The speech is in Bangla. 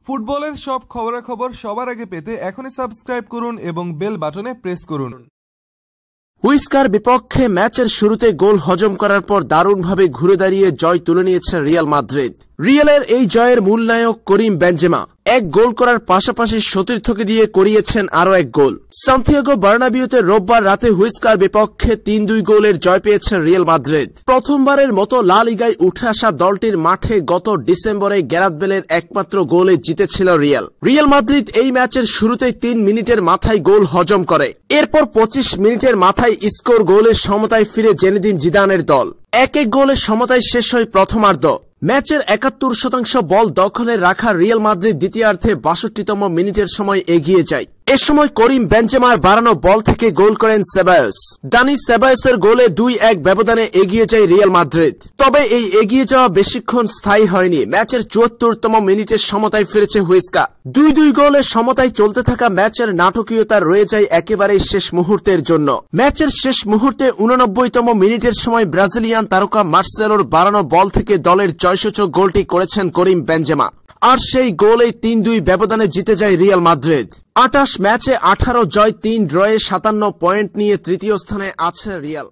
ফুটবলের সব খবরাখবর সবার আগে পেতে এখনই সাবস্ক্রাইব করুন এবং বেল বাটনে প্রেস করুন। হুইস্কার বিপক্ষে ম্যাচের শুরুতে গোল হজম করার পর দারুণভাবে ঘুরে দাঁড়িয়ে জয় তুলে নিয়েছে রিয়াল মাদ্রিদ। রিয়ালের এই জয়ের মূল নায়ক করিম বেনজেমা এক গোল করার পাশাপাশি সতীর্থকে দিয়ে করিয়েছেন আরও এক গোল। সান্তিয়াগো বার্নাবিউতে রোববার রাতে হুইস্কার বিপক্ষে ৩-২ গোলের জয় পেয়েছে রিয়াল মাদ্রিদ। প্রথমবারের মতো লা লিগায় উঠে আসা দলটির মাঠে গত ডিসেম্বরে গ্যারাথ বেলের একমাত্র গোলে জিতেছিল রিয়াল মাদ্রিদ এই ম্যাচের শুরুতেই ৩ মিনিটের মাথায় গোল হজম করে। এরপর ২৫ মিনিটের মাথায় স্কোর গোলের সমতায় ফিরে জেনেদিন জিদানের দল। এক গোলের সমতায় শেষ হয় প্রথমার্ধ। ম্যাচের ৭১% বল দখলে রাখা রিয়াল মাদ্রিদ দ্বিতীয়ার্ধে ৬২তম মিনিটের সময় এগিয়ে যায়। এ সময় করিম বেনজেমার বাড়ানো বল থেকে গোল করেন সেবায়োস। দানি সেবায়োসের গোলে ২-১ ব্যবধানে এগিয়ে যায় রিয়াল মাদ্রিদ। তবে এই এগিয়ে যাওয়া বেশিক্ষণ স্থায়ী হয়নি। ম্যাচের ৭৪তম মিনিটের সমতায় ফিরেছে হুইস্কা। ২-২ গোলের সমতায় চলতে থাকা ম্যাচের নাটকীয়তা রয়ে যায় একেবারেই শেষ মুহূর্তের জন্য। ম্যাচের শেষ মুহূর্তে ৮৯তম মিনিটের সময় ব্রাজিলিয়ান তারকা মার্সেলোর বাড়ানো বল থেকে দলের জয়সূচক গোলটি করেছেন করিম বেনজেমা। আর সেই গোলেই ৩-২ ব্যবধানে জিতে যায় রিয়াল মাদ্রিদ। ২৮ ম্যাচে ১৮ জয় ৩ ড্রয়ে ৫৭ পয়েন্ট নিয়ে তৃতীয় স্থানে আছে রিয়াল।